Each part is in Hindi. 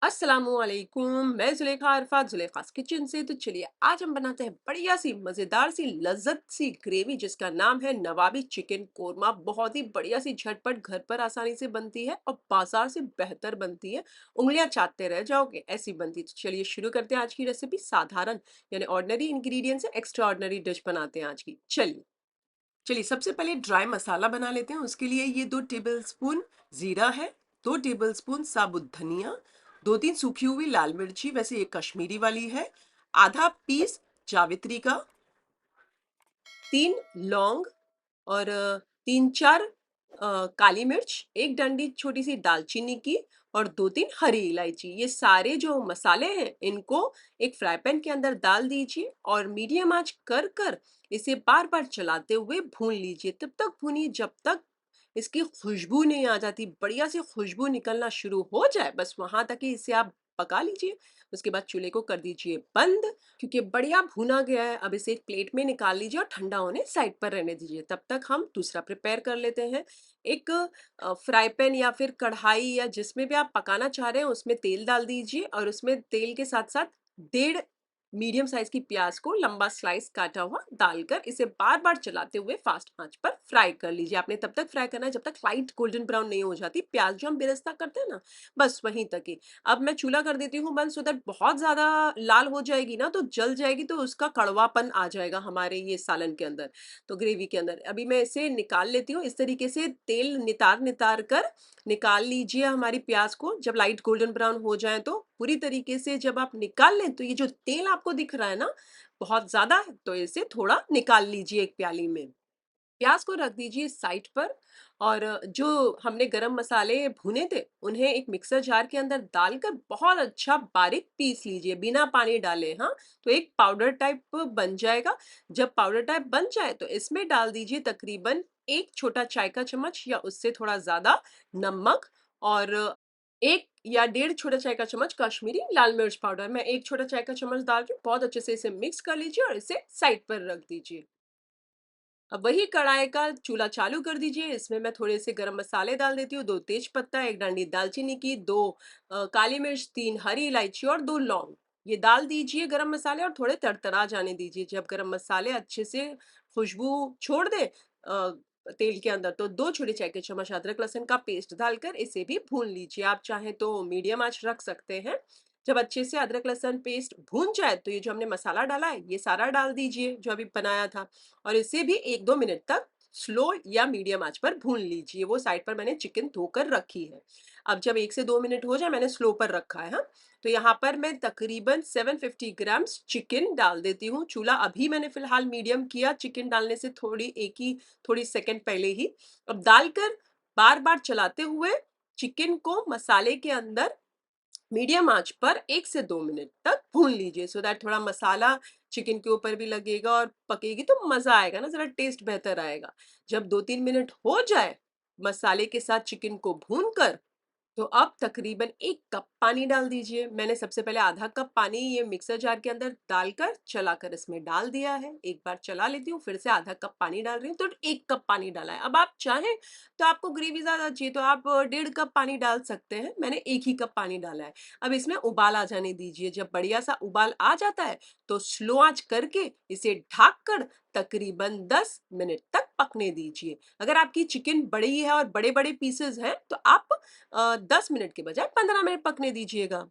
अस्सलामुअलैकुम। मैं जुलेखा अरफात जुलेखास किचन से। तो चलिए आज हम बनाते हैं बढ़िया सी मजेदार सी लज्जत सी ग्रेवी जिसका नाम है नवाबी चिकन कोरमा। बहुत ही बढ़िया सी झटपट घर पर आसानी से बनती है और बाजार से बेहतर बनती है। उंगलियां चाटते रह जाओगे ऐसी बनती। तो चलिए शुरू करते हैं आज की रेसिपी। साधारण यानी ऑर्डिनरी इंग्रेडिएंट्स से एक्स्ट्रा ऑर्डिनरी डिश बनाते हैं आज की। चलिए चलिए सबसे पहले ड्राई मसाला बना लेते हैं। उसके लिए ये 2 टेबलस्पून जीरा है, 2 टेबलस्पून साबुत धनिया, 2-3 सूखी हुई लाल मिर्ची, वैसे ये कश्मीरी वाली है, आधा पीस जावित्री का, 3 लौंग और 3-4 काली मिर्च, एक डंडी छोटी सी दालचीनी की और 2-3 हरी इलायची। ये सारे जो मसाले हैं इनको एक फ्राई पैन के अंदर डाल दीजिए और मीडियम आंच कर कर इसे बार बार चलाते हुए भून लीजिए। तब तक भूनिए जब तक इसकी खुशबू नहीं आ जाती। बढ़िया सी खुशबू निकलना शुरू हो जाए बस वहां तक ही इसे आप पका लीजिए। उसके बाद चूल्हे को कर दीजिए बंद। क्योंकि बढ़िया भुना गया है, अब इसे एक प्लेट में निकाल लीजिए और ठंडा होने साइड पर रहने दीजिए। तब तक हम दूसरा प्रिपेयर कर लेते हैं। एक फ्राई पैन या फिर कढ़ाई या जिसमें भी आप पकाना चाह रहे हैं उसमें तेल डाल दीजिए और उसमें तेल के साथ साथ 1.5 मीडियम साइज की प्याज को लंबा स्लाइस काटा हुआ डालकर इसे बार बार चलाते हुए फास्ट आंच पर फ्राई कर लीजिए। आपने तब तक फ्राई करना है जब तक लाइट गोल्डन ब्राउन नहीं हो जाती। प्याज जो हम बेरेस्ता करते हैं ना, बस वहीं तक ही। अब मैं चूल्हा कर देती हूँ बंद, सो दैट बहुत ज्यादा लाल हो जाएगी ना तो जल जाएगी, तो उसका कड़वापन आ जाएगा हमारे ये सालन के अंदर, तो ग्रेवी के अंदर। अभी मैं इसे निकाल लेती हूँ। इस तरीके से तेल नितार नितार कर निकाल लीजिए हमारी प्याज को। जब लाइट गोल्डन ब्राउन हो जाए तो पूरी तरीके से जब आप निकाल लें तो ये जो तेल आपको दिख रहा है ना बहुत ज्यादा है, तो इसे थोड़ा निकाल लीजिए एक प्याली में। प्याज को रख दीजिए साइड पर और जो हमने गरम मसाले भुने थे उन्हें एक मिक्सर जार के अंदर डालकर बहुत अच्छा बारीक पीस लीजिए बिना पानी डाले। हाँ, तो एक पाउडर टाइप बन जाएगा। जब पाउडर टाइप बन जाए तो इसमें डाल दीजिए तकरीबन 1 छोटा चाय का चम्मच या उससे थोड़ा ज्यादा नमक और 1 या 1.5 छोटा चाय का चम्मच कश्मीरी लाल मिर्च पाउडर। मैं 1 छोटा चाय का चम्मच डाल के बहुत अच्छे से इसे मिक्स कर लीजिए और इसे साइड पर रख दीजिए। अब वही कढ़ाई का चूल्हा चालू कर दीजिए। इसमें मैं थोड़े से गरम मसाले डाल देती हूँ। 2 तेज पत्ता, एक डंडी दालचीनी की, 2 काली मिर्च, 3 हरी इलायची और 2 लौंग। ये डाल दीजिए गरम मसाले और थोड़े तड़तड़ा जाने दीजिए। जब गरम मसाले अच्छे से खुशबू छोड़ दे तेल के अंदर तो 2 छोटे चाय के चम्मच अदरक लहसुन का पेस्ट डालकर इसे भी भून लीजिए। आप चाहें तो मीडियम आंच रख सकते हैं। जब अच्छे से अदरक लहसुन पेस्ट भून जाए तो ये जो हमने मसाला डाला है ये सारा डाल दीजिए जो अभी बनाया था और इसे भी 1-2 मिनट तक स्लो या मीडियम आंच पर भून लीजिए। वो साइड पर मैंने चिकन धोकर रखी है। अब जब 1 से 2 मिनट हो जाए, मैंने स्लो पर रखा है। हाँ, तो यहाँ पर मैं तकरीबन 750 ग्राम्स चिकन डाल देती हूँ। चूल्हा अभी मैंने फिलहाल मीडियम किया चिकन डालने से थोड़ी सेकंड पहले ही। अब डालकर बार बार चलाते हुए चिकन को मसाले के अंदर मीडियम आंच पर 1 से 2 मिनट तक भून लीजिए, सो दैट थोड़ा मसाला चिकन के ऊपर भी लगेगा और पकेगी तो मजा आएगा ना, जरा टेस्ट बेहतर आएगा। जब 2-3 मिनट हो जाए मसाले के साथ चिकन को भून कर, तो अब तकरीबन 1 कप पानी डाल दीजिए। मैंने सबसे पहले आधा कप पानी ये मिक्सर जार के अंदर डालकर चलाकर इसमें डाल दिया है। एक बार चला लेती हूँ, फिर से आधा कप पानी डाल रही हूँ, तो 1 कप पानी डाला है। अब आप चाहें तो आपको ग्रेवी ज्यादा चाहिए तो आप 1.5 कप पानी डाल सकते हैं। मैंने 1 ही कप पानी डाला है। अब इसमें उबाल आ जाने दीजिए। जब बढ़िया सा उबाल आ जाता है तो स्लो आंच करके इसे ढक कर तकरीबन 10 मिनट तक पकने दीजिए। अगर आपकी चिकन बड़ी है और बड़े बड़े पीसेस हैं तो आप 10 मिनट के बजाय 15 मिनट पकने दीजिएगा।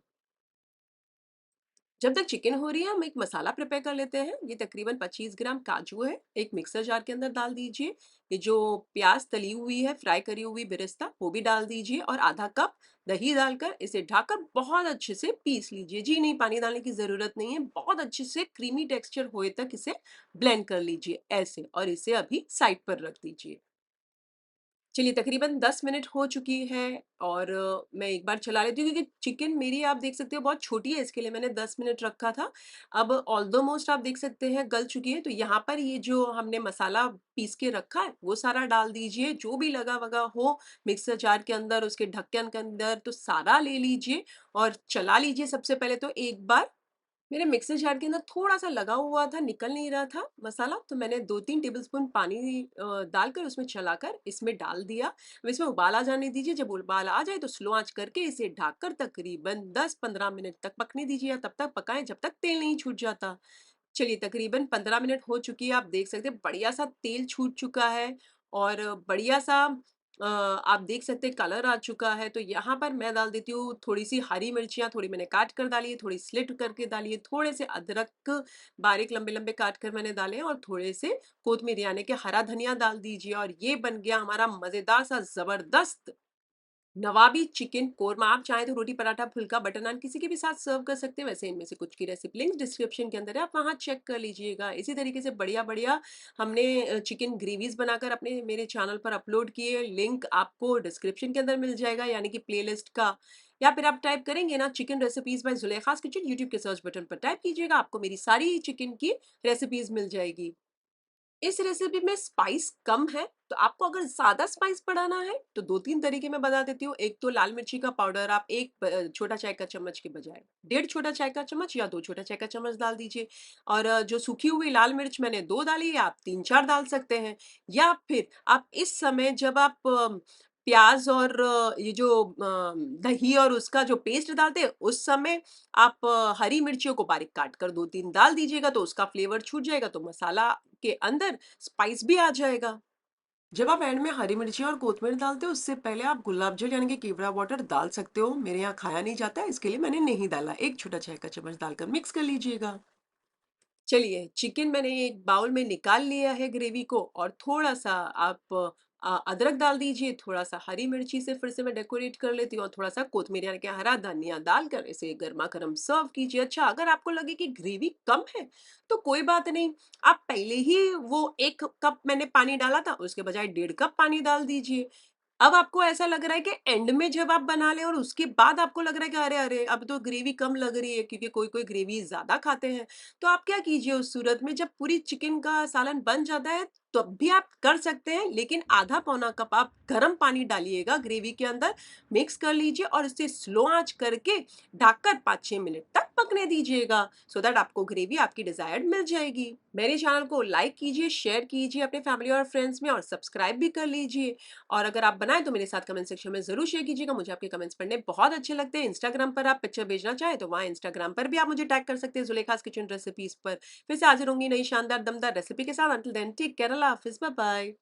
जब तक चिकन हो रही है हम एक मसाला प्रिपेयर कर लेते हैं। ये तकरीबन 25 ग्राम काजू है, एक मिक्सर जार के अंदर डाल दीजिए। ये जो प्याज तली हुई है, फ्राई करी हुई बेरेस्ता, वो भी डाल दीजिए और आधा कप दही डालकर इसे ढककर बहुत अच्छे से पीस लीजिए। जी नहीं, पानी डालने की जरूरत नहीं है। बहुत अच्छे से क्रीमी टेक्सचर होए तक इसे ब्लेंड कर लीजिए ऐसे, और इसे अभी साइड पर रख दीजिए। चलिए तकरीबन 10 मिनट हो चुकी है और मैं एक बार चला लेती हूँ क्योंकि चिकन मेरी आप देख सकते हो बहुत छोटी है, इसके लिए मैंने 10 मिनट रखा था। अब ऑल्दोमोस्ट आप देख सकते हैं गल चुकी है। तो यहाँ पर ये जो हमने मसाला पीस के रखा है वो सारा डाल दीजिए। जो भी लगा वगा हो मिक्सर जार के अंदर, उसके ढक्कन के अंदर, तो सारा ले लीजिए और चला लीजिए सबसे पहले तो एक बार। मेरे मिक्सर जार के अंदर थोड़ा-सा लगा हुआ था, निकल नहीं रहा था मसाला, तो मैंने 2-3 टेबलस्पून पानी डालकर उसमें चलाकर इसमें डाल दिया। अब इसमें उबाल आ जाने दीजिए, जब उबाल आ जाए तो स्लो आँच करके इसे ढककर तकरीबन 10-15 मिनट तक पकने दीजिए, या तब तक पकाएँ जब तक तेल नहीं छूट जाता। चलिए तकरीबन 15 मिनट हो चुकी है, आप देख सकते हैं बढ़िया-सा तेल छूट चुका है और बढ़िया-सा आप देख सकते हैं कलर आ चुका है। तो यहाँ पर मैं डाल देती हूँ थोड़ी-सी हरी मिर्चियाँ, थोड़ी मैंने काट कर डाली है, थोड़ी स्लिट करके डाली है, थोड़े से अदरक बारीक लंबे-लंबे काट कर मैंने डाले हैं और थोड़े से कोतमीर यानी कि हरा धनिया डाल दीजिए और ये बन गया हमारा मज़ेदार सा ज़बरदस्त नवाबी चिकन कोरमा। आप चाहें तो रोटी पराठा फुल्का बटर नान किसी के भी साथ सर्व कर सकते हैं। वैसे इनमें से कुछ की रेसिपी लिंक डिस्क्रिप्शन के अंदर है, आप वहां चेक कर लीजिएगा। इसी तरीके से बढ़िया बढ़िया हमने चिकन ग्रेवीज बनाकर अपने मेरे चैनल पर अपलोड किए, लिंक आपको डिस्क्रिप्शन के अंदर मिल जाएगा यानी कि प्लेलिस्ट का। या फिर आप टाइप करेंगे ना chicken recipes by Zulekha's kitchen, YouTube के सर्च बटन पर टाइप कीजिएगा, आपको मेरी सारी चिकन की रेसिपीज मिल जाएगी। इस रेसिपी में स्पाइस कम है, तो आपको अगर ज़्यादा स्पाइस बढ़ाना है, तो 2-3 तरीके मैं बता देती हूँ। एक तो लाल मिर्ची का पाउडर आप 1 छोटा चाय का चम्मच के बजाय 1.5 छोटा चाय का चम्मच या 2 छोटा चाय का चम्मच डाल दीजिए। और जो सूखी हुई लाल मिर्च मैंने 2 डाली है, आप 3-4 डाल सकते हैं। या फिर आप इस समय जब आप प्याज़ और ये जो दही और उसका जो पेस्ट डालते हैं, उस समय आप हरी मिर्चियों को बारीक काट कर 2-3 डाल दीजिएगा, तो उसका फ्लेवर छूट जाएगा, तो मसाला के अंदर स्पाइस भी आ जाएगा। जब आप एंड में हरी मिर्ची और कोतमीर डालते हो, उससे पहले आप गुलाब जल यानी कि केवड़ा वाटर डाल सकते हो। मेरे यहाँ खाया नहीं जाता है, इसके लिए मैंने नहीं डाला। 1 छोटा चाय का चम्मच डालकर मिक्स कर लीजिएगा। चलिए, चिकन मैंने एक बाउल में निकाल लिया है ग्रेवी को, और थोड़ा-सा आप अदरक डाल दीजिए, थोड़ा-सा हरी मिर्ची से फिर से मैं डेकोरेट कर लेती हूँ और थोड़ा-सा कोतमीर यानी कि हरा धनिया डालकर इसे गरमा-गरम सर्व कीजिए। अच्छा, अगर आपको लगे कि ग्रेवी कम है, तो कोई बात नहीं, आप पहले ही वो 1 कप मैंने पानी डाला था, उसके बजाय 1.5 कप पानी डाल दीजिए। अब आपको ऐसा लग रहा है कि एंड में जब आप बना लें और उसके बाद आपको लग रहा है कि अरे अरे अब तो ग्रेवी कम लग रही है, क्योंकि कोई कोई ग्रेवी ज्यादा खाते हैं, तो आप क्या कीजिए उस सूरत में, जब पूरी चिकन का सालन बन जाता है तब भी आप कर सकते हैं, लेकिन आधा पौना कप आप गर्म पानी डालिएगा ग्रेवी के अंदर, मिक्स कर लीजिए और इसे स्लो आंच करके ढककर 5-6 मिनट तक पकने दीजिएगा, सो दैट आपको ग्रेवी आपकी डिजायर्ड मिल जाएगी। मेरे चैनल को लाइक कीजिए, शेयर कीजिए अपने फैमिली और फ्रेंड्स में, और सब्सक्राइब भी कर लीजिए। और अगर आप बनाएं तो मेरे साथ कमेंट सेक्शन में जरूर शेयर कीजिएगा, मुझे आपके कमेंट्स पढ़ने बहुत अच्छे लगते हैं। इंस्टाग्राम पर आप पिक्चर भेजना चाहें तो वहाँ इंस्टाग्राम पर भी आप मुझे टैग कर सकते हैं जुलेखास किचन रेसिपीज पर। फिर से हाजिर होंगी नई शानदार दमदार रेसिपी के साथ। अंटिल देन टेक केयर, अल्लाह हाफिज, बाय बाय।